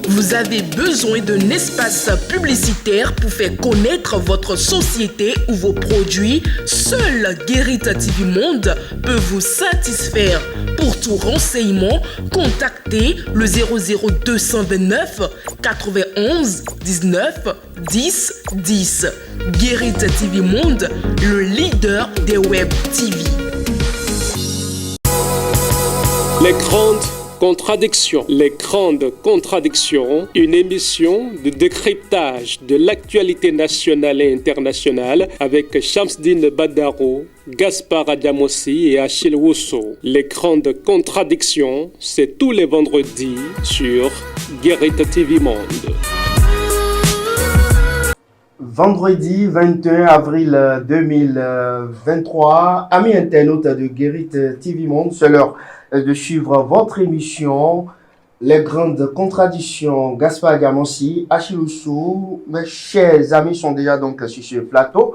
Vous avez besoin d'un espace publicitaire pour faire connaître votre société ou vos produits? Seul Guérit TV Monde peut vous satisfaire. Pour tout renseignement, contactez le 00229 91 19 10 10. Guérit TV Monde, le leader des web TV. Les grandes contradictions. Les grandes contradictions, une émission de décryptage de l'actualité nationale et internationale avec Shamsdine Badaro, Gaspard Adamossi et Achille Rousseau. Les grandes contradictions, c'est tous les vendredis sur Guérit TV Monde. Vendredi 21 avril 2023, amis internautes de Guérit TV Monde, c'est l'heure de suivre votre émission Les grandes contradictions. Gaspard Adamossi, Achille Rousseau, mes chers amis sont déjà donc sur ce plateau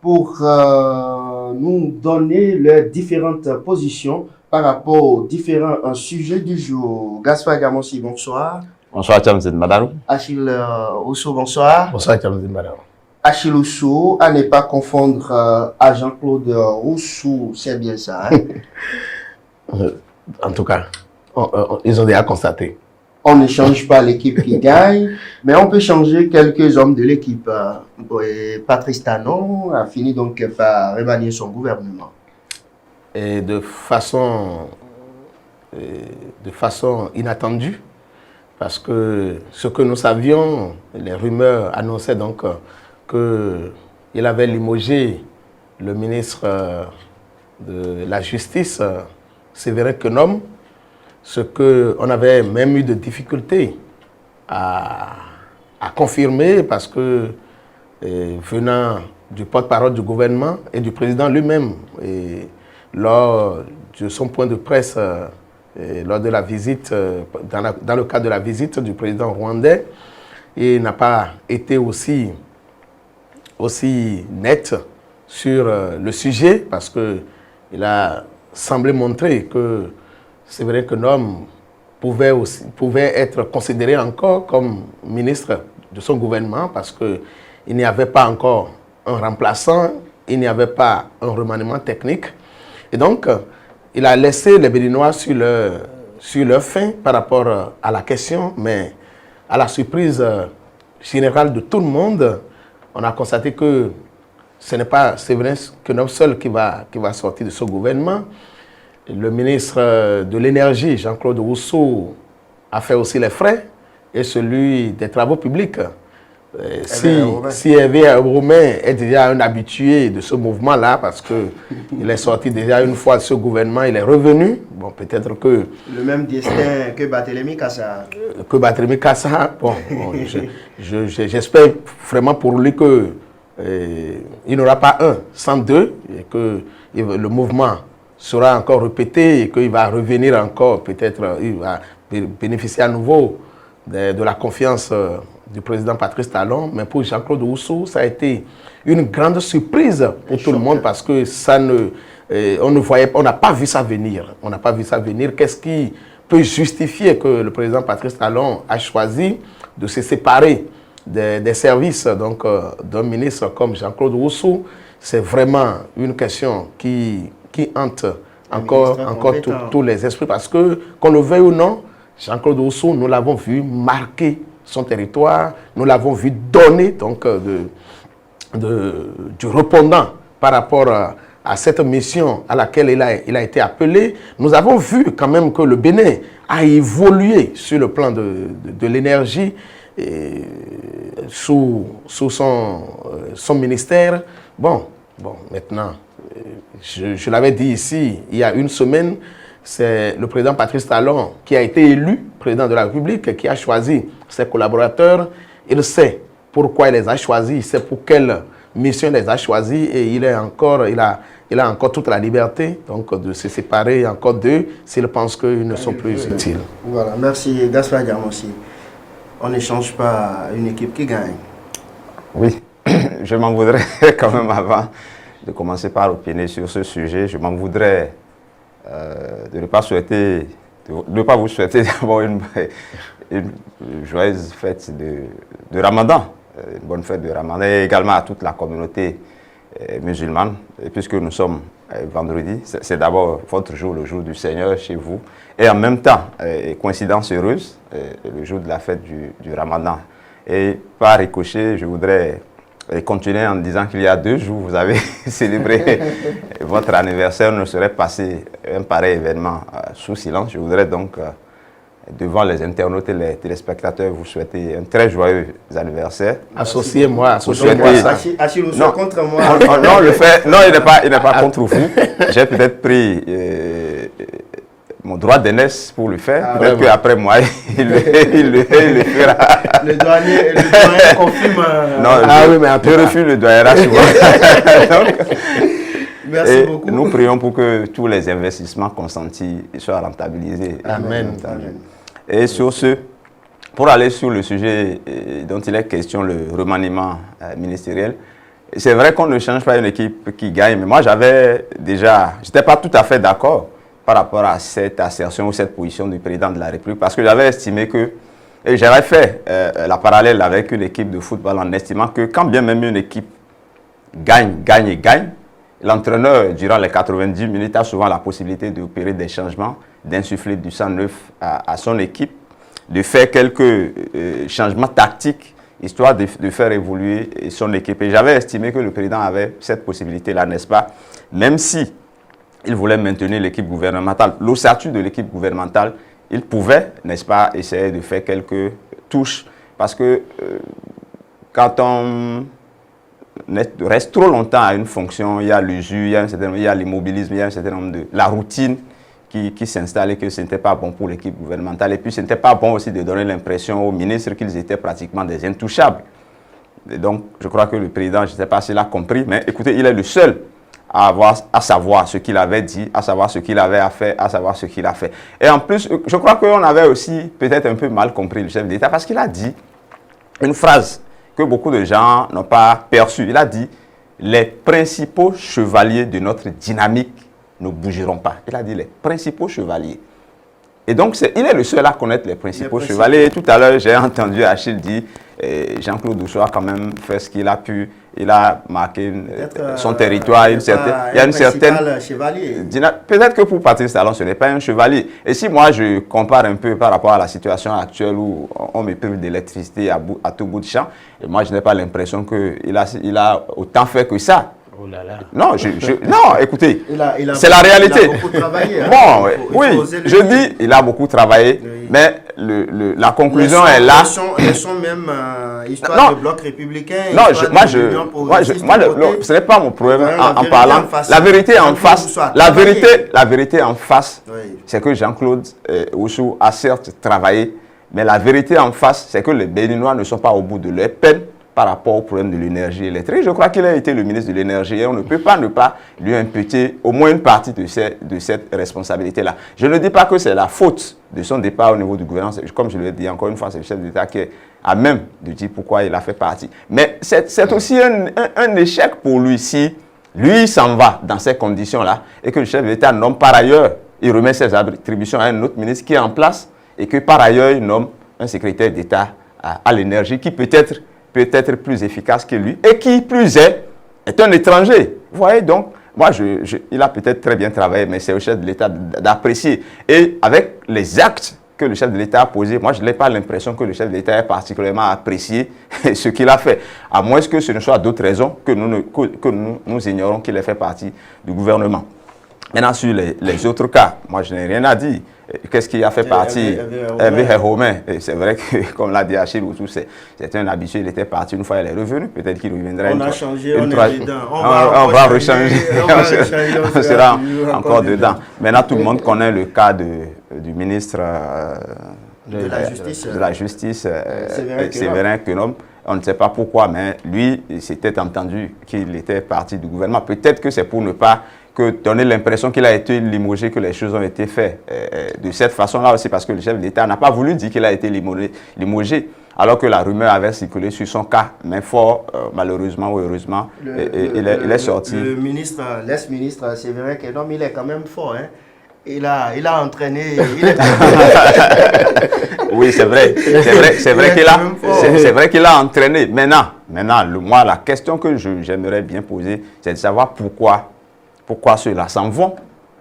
pour nous donner leurs différentes positions par rapport aux différents sujets du jour. Gaspard Adamossi, bonsoir. Bonsoir, Shamsdine Badaro. Achille Rousseau, bonsoir. Bonsoir, Shamsdine Badaro. Achille Rousseau, à ne pas confondre à Jean-Claude Rousseau, c'est bien ça. Hein? En tout cas, ils ont déjà constaté. On ne change pas l'équipe qui gagne, mais on peut changer quelques hommes de l'équipe. Patrice Talon a fini donc par remanier son gouvernement. Et de façon inattendue, parce que ce que nous savions, les rumeurs annonçaient donc qu'il avait limogé le ministre de la Justice, Séverin Quenom, ce qu'on avait même eu de difficultés à confirmer parce que venant du porte-parole du gouvernement et du président lui-même, lors de son point de presse, lors de la visite, dans le cadre de la visite du président rwandais, il n'a pas été aussi net sur le sujet parce qu'il a semblait montrer que c'est vrai que l'homme pouvait être considéré encore comme ministre de son gouvernement parce qu'il n'y avait pas encore un remplaçant, il n'y avait pas un remaniement technique. Et donc, il a laissé les Béninois sur leur faim par rapport à la question, mais à la surprise générale de tout le monde, on a constaté que ce n'est pas Séverin Quenom seul qui va sortir de ce gouvernement. Le ministre de l'Énergie, Jean-Claude Rousseau, a fait aussi les frais, et celui des Travaux publics. Si Hervé Romain est déjà un habitué de ce mouvement-là, parce qu'il est sorti déjà une fois de ce gouvernement, il est revenu. Bon, peut-être que... Le même destin que Barthélémy Kassa. Bon, j'espère vraiment pour lui que il n'aura pas un sans deux, et que le mouvement sera encore répété et qu'il va revenir encore, peut-être il va bénéficier à nouveau de la confiance du président Patrice Talon. Mais pour Jean-Claude Rousseau, ça a été une grande surprise pour tout le monde parce que on n'a pas vu ça venir. On n'a pas vu ça venir. Qu'est-ce qui peut justifier que le président Patrice Talon a choisi de se séparer des services d'un ministre comme Jean-Claude Rousseau? C'est vraiment une question qui hante encore tous les esprits parce que, qu'on le veuille ou non, Jean-Claude Rousseau, nous l'avons vu marquer son territoire, nous l'avons vu donner donc du répondant par rapport à cette mission à laquelle il a été appelé. Nous avons vu quand même que le Bénin a évolué sur le plan de l'énergie sous son ministère. Bon, maintenant, je l'avais dit ici, il y a une semaine, c'est le président Patrice Talon qui a été élu président de la République, qui a choisi ses collaborateurs. Il sait pourquoi il les a choisis, il sait pour quelle mission il les a choisis et il a encore toute la liberté donc, de se séparer encore d'eux s'il pense qu'ils ne sont plus utiles. Voilà, merci Gaspard Adamossi. On ne change pas une équipe qui gagne. Oui, je m'en voudrais quand même avant de commencer par opiner sur ce sujet. Je m'en voudrais de ne pas vous souhaiter d'abord une joyeuse fête de Ramadan, une bonne fête de Ramadan, et également à toute la communauté musulmane, et puisque nous sommes vendredi, c'est d'abord votre jour, le jour du Seigneur chez vous, et en même temps, coïncidence heureuse, le jour de la fête du Ramadan. Et par ricochet, je voudrais continuer en disant qu'il y a 2 jours, vous avez célébré votre anniversaire, ne serait passé un pareil événement sous silence. Je voudrais donc, devant les internautes et les téléspectateurs, vous souhaiter un très joyeux anniversaire. Associez-moi ça. Achille Non, contre moi. Non, il n'est pas contre vous. J'ai peut-être pris mon droit d'aînesse pour le faire. Peut-être qu'après moi, il le fera. Le douanier confirme. Non, je refuse le douanier souvent. Merci beaucoup. Nous prions pour que tous les investissements consentis soient rentabilisés. Amen. Et sur ce, pour aller sur le sujet dont il est question, le remaniement ministériel, c'est vrai qu'on ne change pas une équipe qui gagne, mais moi je n'étais pas tout à fait d'accord par rapport à cette assertion ou cette position du président de la République, parce que j'avais estimé que, et j'avais fait la parallèle avec une équipe de football en estimant que quand bien même une équipe gagne, l'entraîneur, durant les 90 minutes, a souvent la possibilité d'opérer des changements, d'insuffler du sang neuf à son équipe, de faire quelques changements tactiques, histoire de faire évoluer son équipe. Et j'avais estimé que le président avait cette possibilité-là, n'est-ce pas? Même si il voulait maintenir l'équipe gouvernementale, l'ossature de l'équipe gouvernementale, il pouvait, n'est-ce pas, essayer de faire quelques touches. Parce que quand on reste trop longtemps à une fonction, il y a l'usure, il y a l'immobilisme, il y a un certain nombre de... la routine qui s'installe et que ce n'était pas bon pour l'équipe gouvernementale. Et puis ce n'était pas bon aussi de donner l'impression aux ministres qu'ils étaient pratiquement des intouchables. Et donc je crois que le président, je ne sais pas s'il a compris, mais écoutez, il est le seul à savoir ce qu'il avait dit, à savoir ce qu'il avait à faire, à savoir ce qu'il a fait. Et en plus, je crois qu'on avait aussi peut-être un peu mal compris le chef d'État parce qu'il a dit une phrase que beaucoup de gens n'ont pas perçue. Il a dit « Les principaux chevaliers de notre dynamique ne bougeront pas ». Il a dit « les principaux chevaliers ». Et donc, il est le seul à connaître les principaux chevaliers. Et tout à l'heure, j'ai entendu Achille dire Jean-Claude Douchot a quand même fait ce qu'il a pu. Il a marqué son territoire. Il y a une certaine chevalier. Peut-être que pour Patrice Talon, ce n'est pas un chevalier. Et si moi, je compare un peu par rapport à la situation actuelle où on me prive d'électricité à tout bout de champ, et moi, je n'ai pas l'impression qu'il a autant fait que ça. Oh là là. Non, non, écoutez, c'est la réalité. Il a beaucoup travaillé. Hein. Bon, oui, je dis, il a beaucoup travaillé, oui. Mais la conclusion est là. Elles sont même histoire de bloc républicain. Non, ce n'est pas mon problème en parlant. La vérité en face, la vérité en face, c'est que Jean-Claude Oussou a certes travaillé, mais la vérité en face, c'est que les Béninois ne sont pas au bout de leur peine par rapport au problème de l'énergie électrique. Je crois qu'il a été le ministre de l'énergie et on ne peut pas ne pas lui imputer au moins une partie de cette responsabilité-là. Je ne dis pas que c'est la faute de son départ au niveau du gouvernement. Comme je l'ai dit encore une fois, c'est le chef d'État qui est à même de dire pourquoi il a fait partie. Mais c'est aussi un échec pour lui si lui s'en va dans ces conditions-là et que le chef d'État nomme par ailleurs, il remet ses attributions à un autre ministre qui est en place et que par ailleurs il nomme un secrétaire d'État à l'énergie qui peut-être plus efficace que lui, et qui plus est un étranger. Vous voyez, donc, moi, il a peut-être très bien travaillé, mais c'est au chef de l'État d'apprécier. Et avec les actes que le chef de l'État a posés, moi, je n'ai pas l'impression que le chef de l'État ait particulièrement apprécié ce qu'il a fait. À moins que ce ne soit d'autres raisons que nous ignorons qu'il ait fait partie du gouvernement. Maintenant, sur les autres cas, moi, je n'ai rien à dire. Qu'est-ce qui a fait partie Hervé Romain? C'est vrai que, comme l'a dit Achille Oussou, c'est un habitué, il était parti une fois, il est revenu. Peut-être qu'il reviendra on a changé, on va rechanger. On sera encore dedans. Maintenant, tout le monde connaît le cas du ministre de la Justice, Séverin Quenome. On ne sait pas pourquoi, mais lui, il s'était entendu qu'il était parti du gouvernement. Peut-être que c'est pour ne pas donner l'impression qu'il a été limogé, que les choses ont été faites de cette façon-là aussi, parce que le chef de l'État n'a pas voulu dire qu'il a été limogé, alors que la rumeur avait circulé sur son cas. Mais fort, malheureusement ou heureusement, il est sorti. Le ministre, l'ex-ministre Séverin Quenome, il est quand même fort, hein. Il a entraîné. Oui, c'est vrai. C'est vrai qu'il a entraîné. Maintenant, moi, la question que j'aimerais bien poser, c'est de savoir pourquoi ceux-là s'en vont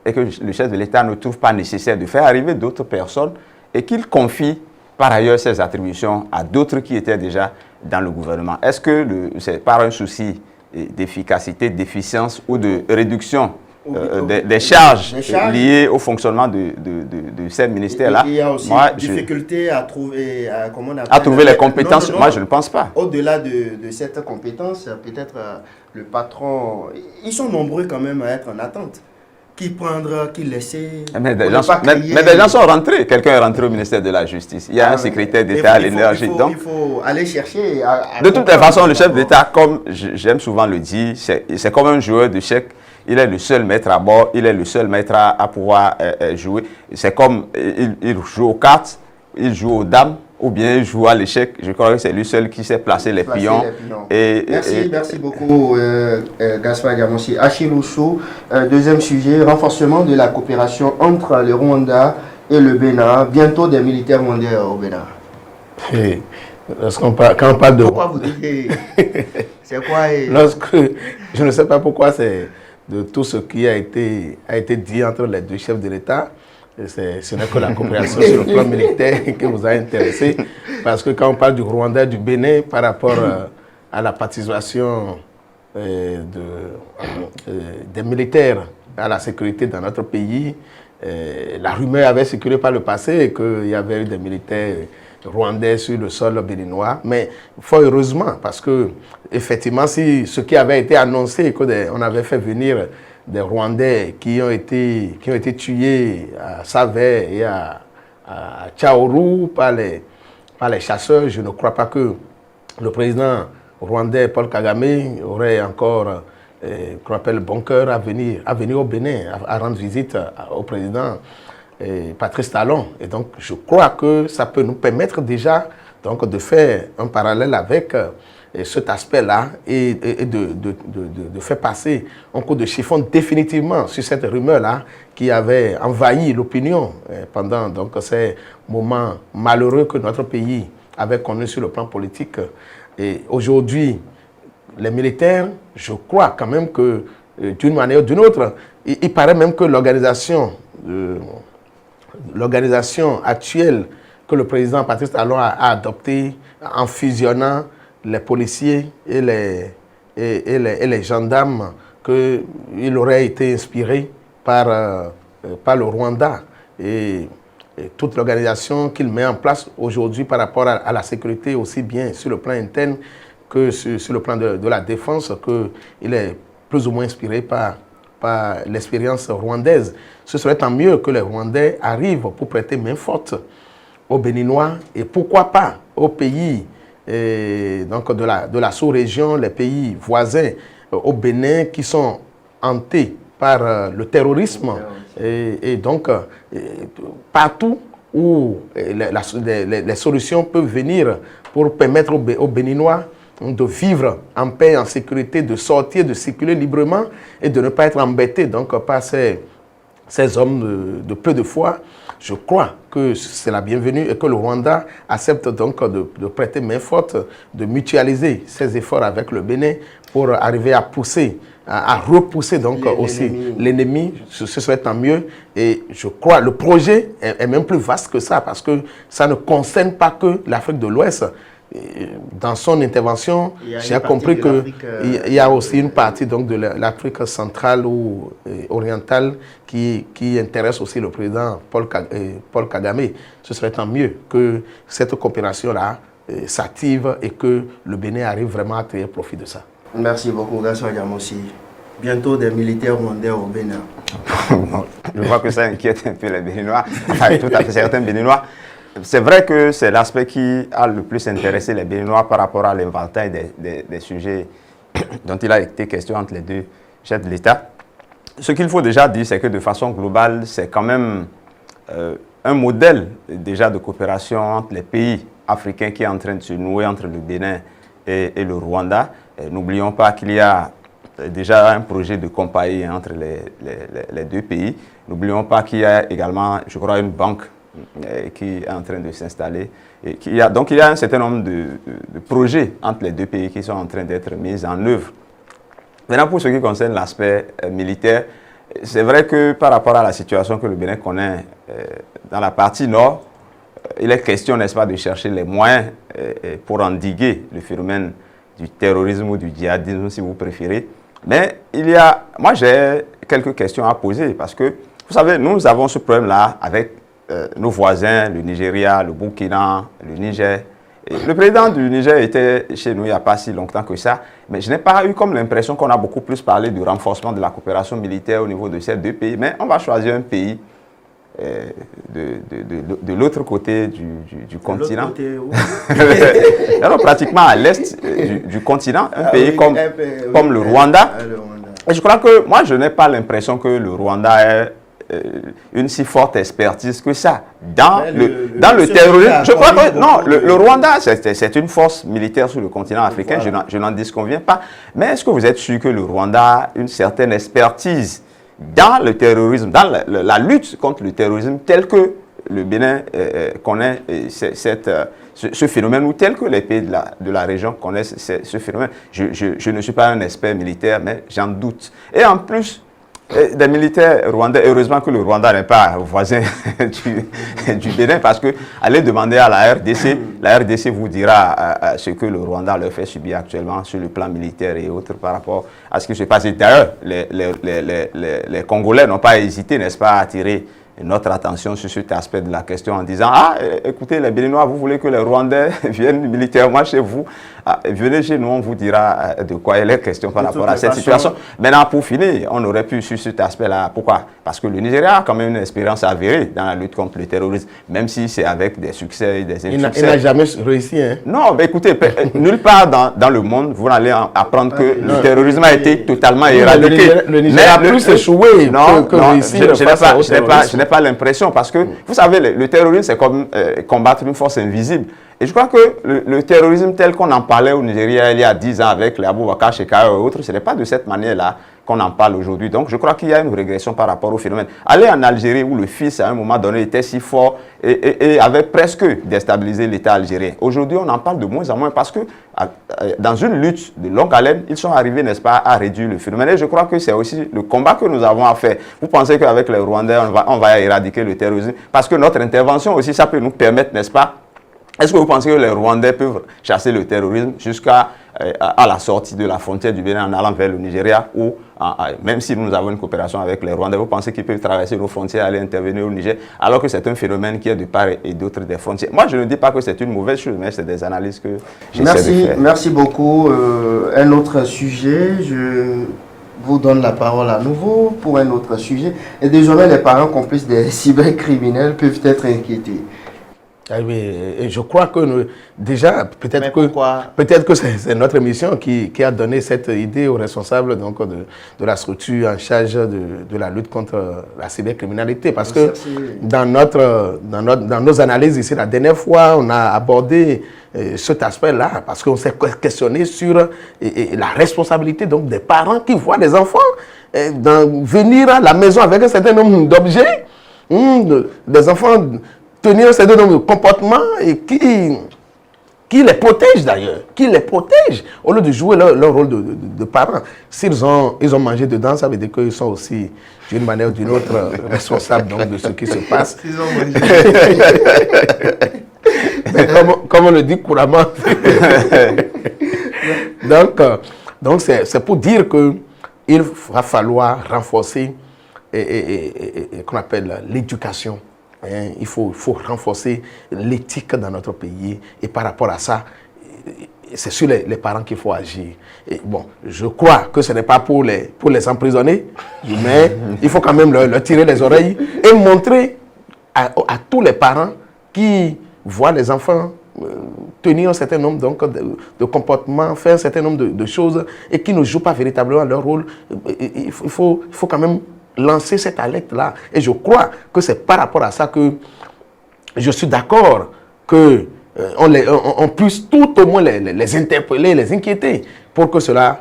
et que le chef de l'État ne trouve pas nécessaire de faire arriver d'autres personnes et qu'il confie par ailleurs ses attributions à d'autres qui étaient déjà dans le gouvernement. Est-ce que c'est par un souci d'efficacité, d'efficience ou de réduction des charges liées au fonctionnement de ces ministères-là? Il y a aussi difficulté à trouver, les compétences. Non, moi, je ne pense pas. Au-delà de cette compétence, peut-être le patron, ils sont nombreux quand même à être en attente. Qui prendre, qui laisser. Mais des gens sont rentrés. Quelqu'un est rentré au ministère de la Justice. Il y a un secrétaire d'État à l'énergie. Il faut aller chercher. De toutes les façons, le chef d'État, comme j'aime souvent le dire, c'est comme un joueur d'échecs. Il est le seul maître à bord. Il est le seul maître à pouvoir jouer. C'est comme il joue aux cartes, il joue aux dames, ou bien il joue à l'échec. Je crois que c'est lui seul qui sait placer les pions. Merci beaucoup, Gaspard Diamonsi. Achille Oussou, deuxième sujet, renforcement de la coopération entre le Rwanda et le Bénin. Bientôt des militaires rwandais au Bénin. Quand on parle de... Pourquoi vous dites c'est quoi Je ne sais pas pourquoi c'est de tout ce qui a été dit entre les deux chefs de l'État. Ce n'est que la coopération sur le plan militaire qui vous a intéressé. Parce que quand on parle du Rwanda et du Bénin par rapport à la participation des militaires à la sécurité dans notre pays, la rumeur avait circulé par le passé qu'il y avait eu des militaires rwandais sur le sol béninois. Mais fort heureusement, parce que effectivement, si ce qui avait été annoncé, qu'on avait fait venir des Rwandais qui ont été tués à Savè et à Tchaourou par les chasseurs, je ne crois pas que le président rwandais Paul Kagame aurait encore le bon cœur à venir au Bénin, à rendre visite au président Patrice Talon. Et donc, je crois que ça peut nous permettre déjà donc, de faire un parallèle avec cet aspect-là et de faire passer un coup de chiffon définitivement sur cette rumeur-là qui avait envahi l'opinion pendant donc, ces moments malheureux que notre pays avait connus sur le plan politique. Et aujourd'hui, les militaires, je crois quand même que d'une manière ou d'une autre, il paraît même que l'organisation actuelle que le président Patrice Talon a adoptée en fusionnant les policiers et les gendarmes, qu'il aurait été inspiré par le Rwanda. Et toute l'organisation qu'il met en place aujourd'hui par rapport à la sécurité, aussi bien sur le plan interne que sur le plan de la défense, qu'il est plus ou moins inspiré par l'expérience rwandaise. Ce serait tant mieux que les Rwandais arrivent pour prêter main forte aux Béninois et pourquoi pas aux pays donc de la sous-région, les pays voisins au Bénin qui sont hantés par le terrorisme et donc partout où les solutions peuvent venir pour permettre aux Béninois de vivre en paix, en sécurité, de sortir, de circuler librement et de ne pas être embêtés donc, par ces hommes de peu de foi. Je crois que c'est la bienvenue et que le Rwanda accepte donc de prêter main forte, de mutualiser ses efforts avec le Bénin pour arriver à pousser, à repousser donc aussi l'ennemi. Ce serait tant mieux. Et je crois que le projet est même plus vaste que ça parce que ça ne concerne pas que l'Afrique de l'Ouest. Dans son intervention, j'ai compris qu'il y a aussi une partie donc, de l'Afrique centrale ou orientale qui intéresse aussi le président Paul Kagame. Ce serait tant mieux que cette coopération-là s'active et que le Bénin arrive vraiment à tirer profit de ça. Merci beaucoup, Gaspard Diamonsi. Bientôt des militaires rwandais au Bénin. Je vois que ça inquiète un peu les Béninois, enfin tout à fait certains Béninois. C'est vrai que c'est l'aspect qui a le plus intéressé les Béninois par rapport à l'éventail des sujets dont il a été question entre les deux chefs de l'État. Ce qu'il faut déjà dire, c'est que de façon globale, c'est quand même un modèle déjà de coopération entre les pays africains qui est en train de se nouer entre le Bénin et le Rwanda. N'oublions pas qu'il y a déjà un projet de compagnie entre les deux pays. N'oublions pas qu'il y a également, je crois, une banque qui est en train de s'installer. Donc il y a un certain nombre de projets entre les deux pays qui sont en train d'être mis en œuvre. Maintenant, pour ce qui concerne l'aspect militaire, c'est vrai que par rapport à la situation que le Bénin connaît dans la partie nord, il est question, n'est-ce pas, de chercher les moyens pour endiguer le phénomène du terrorisme ou du djihadisme, si vous préférez. Mais moi j'ai quelques questions à poser parce que, vous savez, nous avons ce problème-là avec nos voisins, le Nigeria, le Burkina, le Niger. Et le président du Niger était chez nous il n'y a pas si longtemps que ça, mais je n'ai pas eu comme l'impression qu'on a beaucoup plus parlé du renforcement de la coopération militaire au niveau de ces deux pays. Mais on va choisir un pays de l'autre côté du continent. Côté où? Alors, pratiquement à l'est du continent, un pays comme le Rwanda. Et je crois que moi, je n'ai pas l'impression que le Rwanda ait une si forte expertise que ça. Dans le terrorisme, je crois que non, le Rwanda, c'est une force militaire sur le continent africain, voilà. Je n'en disconviens pas. Mais est-ce que vous êtes sûr que le Rwanda a une certaine expertise dans le terrorisme, dans la lutte contre le terrorisme, tel que le Bénin connaît ce phénomène, ou tel que les pays de la région connaissent ce phénomène? Je ne suis pas un expert militaire, mais j'en doute. Et en plus, des militaires rwandais, heureusement que le Rwanda n'est pas voisin du Bénin, parce que allez demander à la RDC vous dira ce que le Rwanda leur fait subir actuellement sur le plan militaire et autres par rapport à ce qui se passe. D'ailleurs, les Congolais n'ont pas hésité, n'est-ce pas, à attirer notre attention sur cet aspect de la question en disant « Ah, écoutez, les Béninois, vous voulez que les Rwandais viennent militairement chez vous? Venez chez nous, on vous dira de quoi il est question par rapport à cette situation. » Maintenant, pour finir, on aurait pu sur cet aspect-là. Pourquoi? Parce que le Nigeria a quand même une expérience avérée dans la lutte contre le terrorisme, même si c'est avec des succès et des insuccès. Il n'a jamais réussi. Hein? Non, mais écoutez, nulle part dans le monde, vous allez apprendre que le terrorisme a été totalement éradiqué. Le Nigeria a plus échoué que réussi. Je n'ai pas l'impression, parce que, vous savez, le terrorisme, c'est comme combattre une force invisible. Et je crois que le terrorisme tel qu'on en parlait au Nigeria il y a 10 ans avec les Aboubakar Shekau et autres, ce n'est pas de cette manière-là qu'on en parle aujourd'hui. Donc je crois qu'il y a une régression par rapport au phénomène. Aller en Algérie où le fils à un moment donné était si fort et avait presque déstabilisé l'État algérien. Aujourd'hui on en parle de moins en moins parce que dans une lutte de longue haleine, ils sont arrivés, n'est-ce pas, à réduire le phénomène. Et je crois que c'est aussi le combat que nous avons à faire. Vous pensez qu'avec les Rwandais, on va éradiquer le terrorisme? Parce que notre intervention aussi, ça peut nous permettre, n'est-ce pas? Est-ce que vous pensez que les Rwandais peuvent chasser le terrorisme jusqu'à la sortie de la frontière du Bénin en allant vers le Nigeria, ou même si nous avons une coopération avec les Rwandais, vous pensez qu'ils peuvent traverser nos frontières et aller intervenir au Niger, alors que c'est un phénomène qui est de part et d'autre des frontières? Moi, je ne dis pas que c'est une mauvaise chose, mais c'est des analyses que j'essaie de faire. Merci beaucoup. Un autre sujet, je vous donne la parole à nouveau pour un autre sujet. Et désormais, les parents complices des cybercriminels peuvent être inquiétés. Ah oui, et je crois que déjà, peut-être que c'est notre émission qui a donné cette idée aux responsables donc, de la structure en charge de la lutte contre la cybercriminalité. Parce que dans nos analyses ici, la dernière fois, on a abordé cet aspect-là, parce qu'on s'est questionné sur la responsabilité donc, des parents qui voient les enfants venir à la maison avec un certain nombre d'objets, des enfants tenir un certain nombre de comportements et qui les protège d'ailleurs, qui les protège au lieu de jouer leur rôle de parents. S'ils ont mangé dedans, ça veut dire qu'ils sont aussi, d'une manière ou d'une autre, responsables donc, de ce qui se passe. S'ils ont mangé. Mais comme on le dit couramment. Donc c'est pour dire qu'il va falloir renforcer qu'on appelle l'éducation. Il faut renforcer l'éthique dans notre pays. Et par rapport à ça, c'est sur les parents qu'il faut agir. Et bon, je crois que ce n'est pas pour les emprisonner, mais il faut quand même leur tirer les oreilles et montrer à tous les parents qui voient les enfants tenir un certain nombre donc, de comportements, faire un certain nombre de choses et qui ne jouent pas véritablement leur rôle. Il faut quand même lancer cette alerte-là. Et je crois que c'est par rapport à ça que je suis d'accord que on puisse tout au moins les interpeller, les inquiéter, pour que cela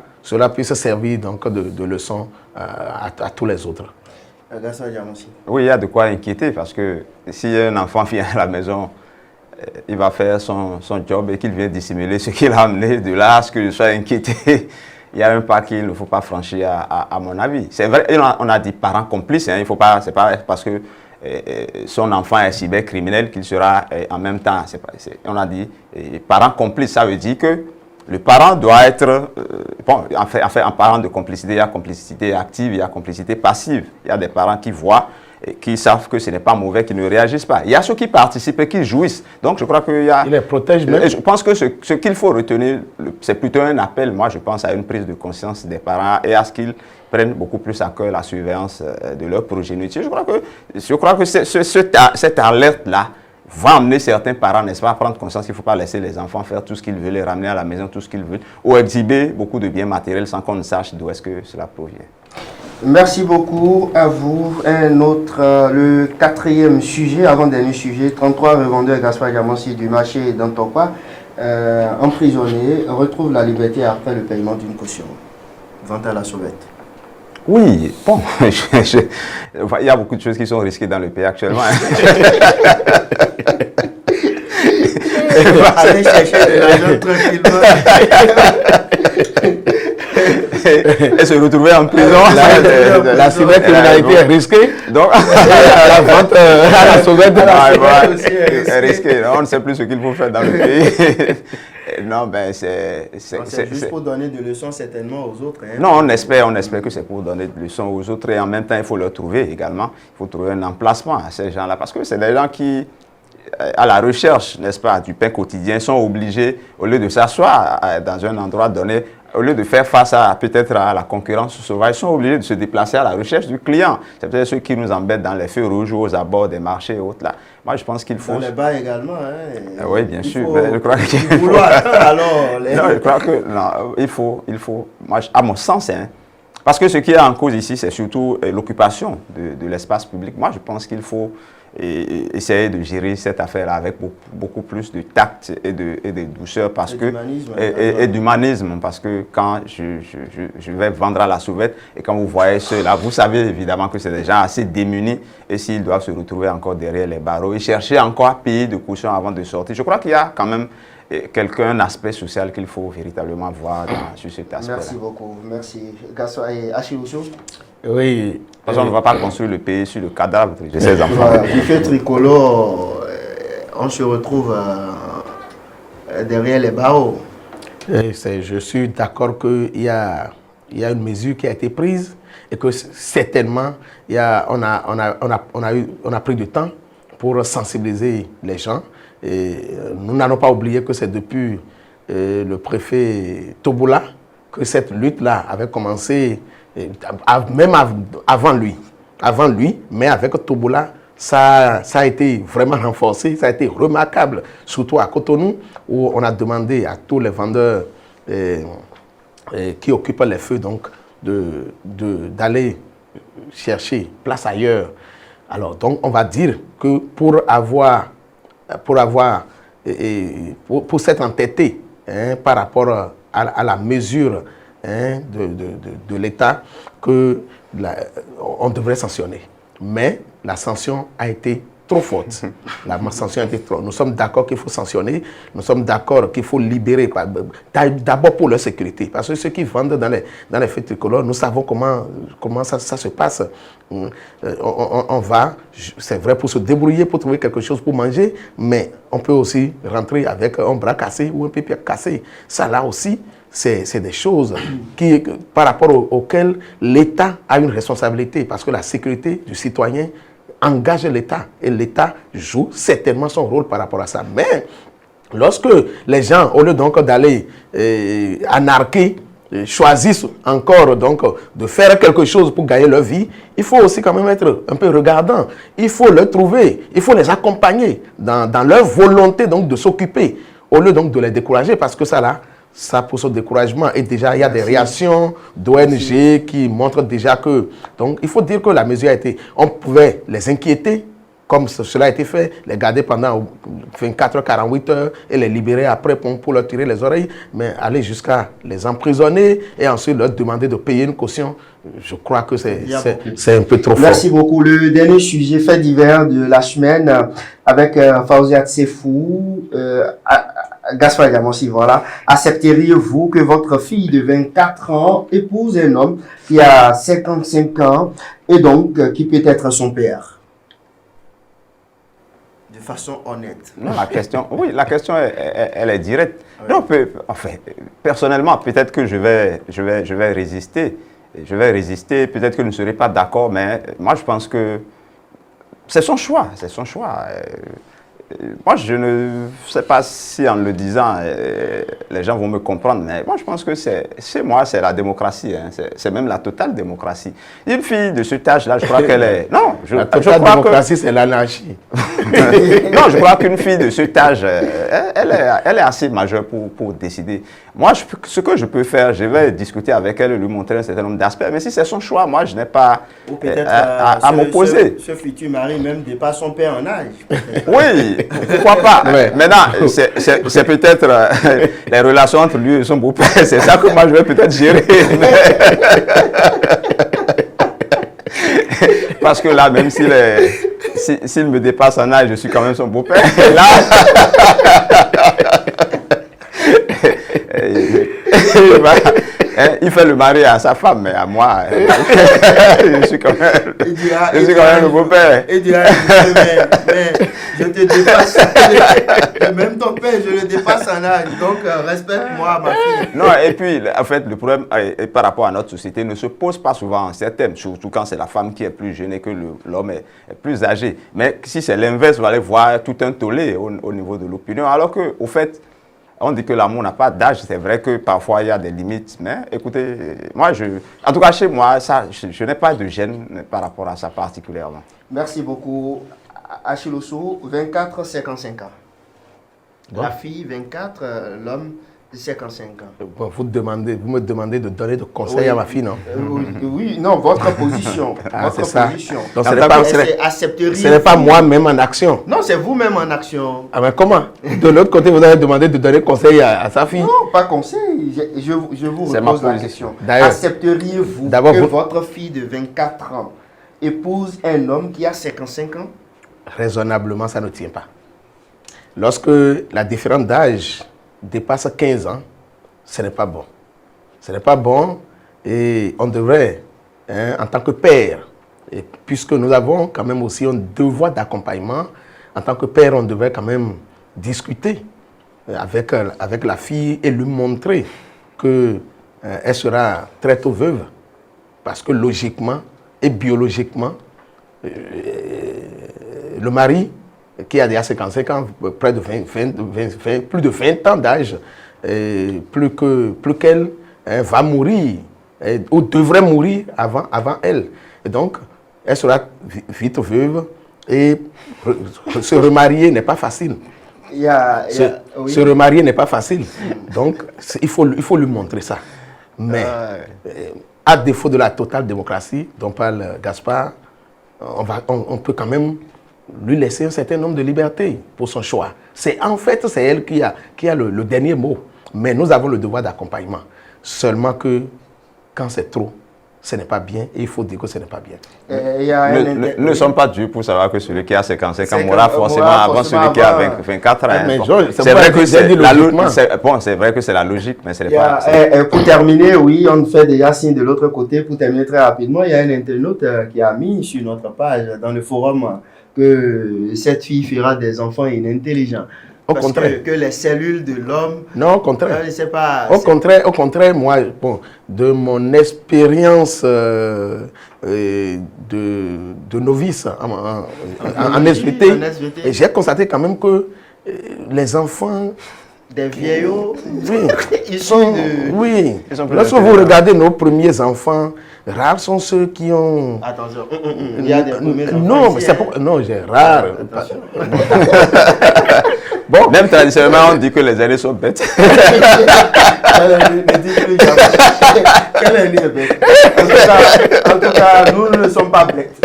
puisse servir donc de leçon à tous les autres. Oui, il y a de quoi inquiéter parce que si un enfant vient à la maison, il va faire son job et qu'il vient dissimuler ce qu'il a amené. De là à ce que je sois inquiété, il y a un pas qu'il ne faut pas franchir à mon avis. C'est vrai, on a dit parents complices, hein, il faut pas, c'est pas parce que son enfant est cybercriminel qu'il sera en même temps. On a dit parents complices, ça veut dire que le parent doit être, en parlant de complicité, il y a complicité active, il y a complicité passive. Il y a des parents qui voient, et qui savent que ce n'est pas mauvais, qui ne réagissent pas. Il y a ceux qui participent et qui jouissent. Donc je crois qu'il y a... Il les protège même. Je pense que ce qu'il faut retenir, c'est plutôt un appel, moi je pense, à une prise de conscience des parents et à ce qu'ils prennent beaucoup plus à cœur la surveillance de leur progéniture. Je crois que cette alerte-là va amener certains parents, n'est-ce pas, à prendre conscience qu'il ne faut pas laisser les enfants faire tout ce qu'ils veulent, les ramener à la maison tout ce qu'ils veulent, ou exhiber beaucoup de biens matériels sans qu'on ne sache d'où est-ce que cela provient. Merci beaucoup à vous. Un autre, le quatrième sujet, avant-dernier sujet, 33 revendeurs Gaspard Diamansi du marché d'Antokwa, emprisonnés, retrouvent la liberté après le paiement d'une caution. Vente à la sauvette. Oui, bon, il y a beaucoup de choses qui sont risquées dans le pays actuellement. Allez chercher de l'argent tranquillement. Et se retrouver en prison. La cybercriminalité est risquée. Donc, la vente à la sauvette est risquée. On ne sait plus ce qu'il faut faire dans le pays. Non, ben c'est juste pour donner des leçons certainement aux autres. Hein. Non, on espère que c'est pour donner des leçons aux autres et en même temps, il faut leur trouver également. Il faut trouver un emplacement à ces gens-là parce que c'est des gens qui, à la recherche, n'est-ce pas, du pain quotidien, sont obligés, au lieu de s'asseoir dans un endroit donné, au lieu de faire face à peut-être à la concurrence sauvage, ils sont obligés de se déplacer à la recherche du client. C'est peut-être ceux qui nous embêtent dans les feux rouges ou aux abords des marchés et autres là. Moi, je pense qu'il faut... Dans les bars également, hein. Oui, bien sûr. Faut... Je crois qu'il faut... Non, je crois que non, il faut moi, à mon sens, hein, parce que ce qui est en cause ici, c'est surtout l'occupation de l'espace public. Moi, je pense qu'il faut essayer de gérer cette affaire-là avec beaucoup plus de tact et de douceur et d'humanisme, parce que quand je vais vendre à la sauvette et quand vous voyez ceux-là, vous savez évidemment que c'est des gens assez démunis et s'ils doivent se retrouver encore derrière les barreaux et chercher encore à payer de caution avant de sortir. Je crois qu'il y a quand même un aspect social qu'il faut véritablement voir sur cet aspect-là. Merci beaucoup. Merci. Gaspard et Achilousso. Oui. Parce qu'on ne va pas construire le pays sur le cadavre de ces enfants. Buffet tricolore, on se retrouve derrière les barreaux. Je suis d'accord qu'il y a une mesure qui a été prise et que certainement on a pris du temps pour sensibiliser les gens. Et nous n'allons pas oublier que c'est depuis le préfet Toboula que cette lutte-là avait commencé, même avant lui, mais avec Toboula, ça a été vraiment renforcé, ça a été remarquable, surtout à Cotonou, où on a demandé à tous les vendeurs qui occupent les feux donc, d'aller chercher place ailleurs. Alors, donc, on va dire que pour s'être entêté par rapport à la mesure de l'État on devrait sanctionner. Mais la sanction a été trop forte. La sanction a été trop. Nous sommes d'accord qu'il faut sanctionner. Nous sommes d'accord qu'il faut libérer. D'abord pour leur sécurité. Parce que ceux qui vendent dans les fêtes tricolores, nous savons comment ça se passe. On va, c'est vrai, pour se débrouiller, pour trouver quelque chose pour manger, mais on peut aussi rentrer avec un bras cassé ou un pied cassé. Ça là aussi, c'est des choses par rapport auxquelles l'État a une responsabilité. Parce que la sécurité du citoyen engage l'État et l'État joue certainement son rôle par rapport à ça. Mais lorsque les gens, au lieu donc d'aller anarquer, choisissent encore donc de faire quelque chose pour gagner leur vie, il faut aussi quand même être un peu regardant. Il faut les trouver, il faut les accompagner dans leur volonté donc de s'occuper, au lieu donc de les décourager, parce que ça pousse au découragement. Et déjà, il y a des réactions d'ONG qui montrent déjà que... Donc, il faut dire que la mesure a été... On pouvait les inquiéter comme cela a été fait, les garder pendant 24 heures, 48 heures et les libérer après pour leur tirer les oreilles, mais aller jusqu'à les emprisonner et ensuite leur demander de payer une caution, je crois que c'est un peu trop fort. Merci beaucoup. Le dernier sujet fait divers de la semaine avec Fawziat Sefou, Gaspard Diamansi, voilà. Accepteriez-vous que votre fille de 24 ans épouse un homme qui a 55 ans et donc qui peut être son père? De façon honnête. Non, la question elle est directe. Ouais. Non, enfin, personnellement, peut-être que je vais résister. Je vais résister, peut-être que je ne serai pas d'accord, mais moi je pense que c'est son choix, c'est son choix. Moi, je ne sais pas si en le disant, les gens vont me comprendre, mais moi, je pense que c'est la démocratie. Hein, c'est même la totale démocratie. Une fille de cet âge-là, je crois qu'elle est... Non, la totale démocratie, c'est l'anarchie. Non, je crois qu'une fille de cet âge, elle est assez majeure pour décider. Moi, ce que je peux faire, je vais discuter avec elle, lui montrer un certain nombre d'aspects, mais si c'est son choix, moi, je n'ai pas à m'opposer. Ce futur mari même dépasse son père en âge. Oui. Pourquoi pas? Ouais. Maintenant, c'est peut-être les relations entre lui et son beau-père, c'est ça que moi je vais peut-être gérer. Parce que là, même s'il me dépasse en âge, je suis quand même son beau-père. Et là, il fait le mari à sa femme, mais à moi, je suis quand même le beau-père. Il dira, mais je te dépasse. Même ton père, je le dépasse en âge. Donc, respecte-moi, ma fille. Non, et puis, en fait, le problème par rapport à notre société ne se pose pas souvent en ces termes, surtout quand c'est la femme qui est plus jeune et que l'homme est plus âgé. Mais si c'est l'inverse, vous allez voir tout un tollé au niveau de l'opinion, alors qu'au fait, on dit que l'amour n'a pas d'âge. C'est vrai que parfois il y a des limites, mais écoutez, moi, en tout cas chez moi, je n'ai pas de gêne par rapport à ça particulièrement. Merci beaucoup. Achiloso, 24, 55 ans. Bon. La fille, 24, l'homme, 55 ans. Bon, vous me demandez de donner des conseils à ma fille, non? Oui, non, votre position. Votre position. Donc, ce n'est pas moi-même en action. Non, c'est vous-même en action. Ah, mais comment? De l'autre côté, vous avez demandé de donner conseil à sa fille? Non, pas conseil. Je vous repose la question. Accepteriez-vous que votre fille de 24 ans épouse un homme qui a 55 ans? Raisonnablement, ça ne tient pas. Lorsque la différence d'âge dépasse 15 ans, ce n'est pas bon. Ce n'est pas bon et on devrait, en tant que père, et puisque nous avons quand même aussi un devoir d'accompagnement, en tant que père, on devrait quand même discuter avec la fille et lui montrer qu'elle sera très tôt veuve, parce que logiquement et biologiquement, le mari qui a déjà 55 ans, près de plus de 20 ans d'âge, plus qu'elle va mourir, ou devrait mourir avant elle. Et donc, elle sera vite veuve et se remarier n'est pas facile. Se remarier n'est pas facile. Donc, il faut lui montrer ça. Mais, à défaut de la totale démocratie dont parle Gaspard, on peut quand même lui laisser un certain nombre de libertés pour son choix. C'est elle qui a le dernier mot. Mais nous avons le devoir d'accompagnement. Seulement que quand c'est trop, ce n'est pas bien et il faut dire que ce n'est pas bien. Nous ne sommes pas dus pour savoir que celui qui a 55 ans mourra forcément avant celui qui a 24 ans. C'est vrai que c'est la logique, mais ce n'est pas... Pour terminer, oui, on fait déjà signe de l'autre côté. Pour terminer très rapidement, il y a un internaute qui a mis sur notre page, dans le forum, que cette fille fera des enfants inintelligents. Au contraire. Que les cellules de l'homme... Non, au contraire. Je sais pas, au contraire, moi, de mon expérience de novice en SVT, j'ai constaté quand même que les enfants... Des vieillots, ils sont lorsque vous regardez nos premiers enfants, rares sont ceux qui ont... Attention, il y a des premiers enfants ici, non, j'ai rare. Bon. Même traditionnellement, on dit que les aînés sont bêtes. Quel aîné est bête? En tout cas, nous ne sommes pas bêtes.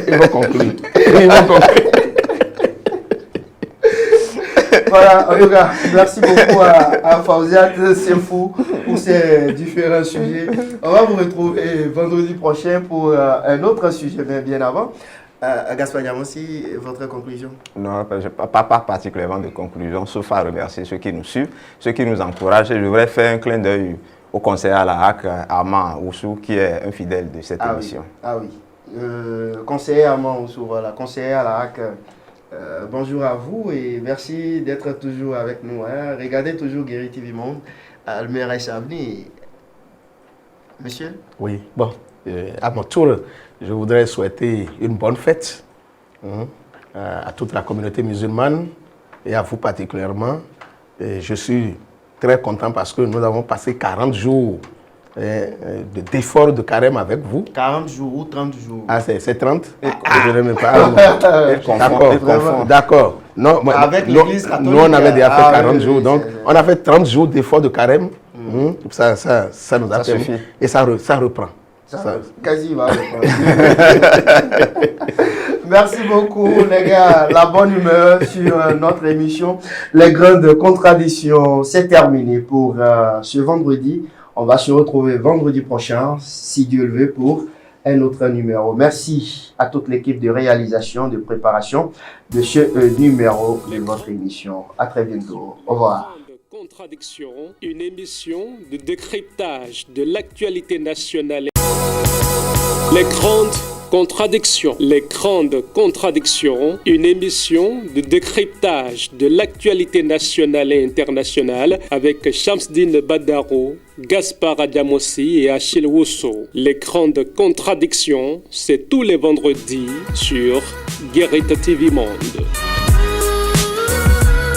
Ils vont conclure. Ils vont conclure. Voilà, en tout cas, merci beaucoup à Fawziat Sefou pour ces différents sujets. On va vous retrouver vendredi prochain pour un autre sujet, mais bien avant. Gaspard Diamossi, votre conclusion? Non, je n'ai pas particulièrement de conclusion, sauf à remercier ceux qui nous suivent, ceux qui nous encouragent. Et je voudrais faire un clin d'œil au conseiller à la HAC, Armand Oussou, qui est un fidèle de cette émission. Oui. Ah oui. Conseiller Armand Oussou, voilà, conseiller à la HAC. Bonjour à vous et merci d'être toujours avec nous. Hein. Regardez toujours Guéri TV Monde. Le meilleur est avenir. Monsieur? Oui, bon, à mon tour, je voudrais souhaiter une bonne fête à toute la communauté musulmane et à vous particulièrement. Et je suis très content parce que nous avons passé 40 jours d'efforts de carême avec vous. 40 jours ou 30 jours? Ah, c'est 30? Je ne même pas. D'accord. Non, avec l'Église catholique. Nous, on avait déjà fait 40 jours. Donc, on a fait 30 jours d'efforts de carême. Ça nous a permis. Suffit. Et ça reprend. Quasi va reprendre. Merci beaucoup, les gars. La bonne humeur sur notre émission. Les grandes contradictions, c'est terminé pour ce vendredi. On va se retrouver vendredi prochain, si Dieu le veut, pour un autre numéro. Merci à toute l'équipe de réalisation, de préparation de ce numéro de votre émission. À très bientôt. Au revoir. Contradiction, une émission de décryptage de l'actualité nationale. Les grandes contradictions. Les grandes contradictions, une émission de décryptage de l'actualité nationale et internationale avec Shamsdine Badaro, Gaspard Diamossi et Achille Ousso. Les grandes contradictions, c'est tous les vendredis sur Guérit TV Monde.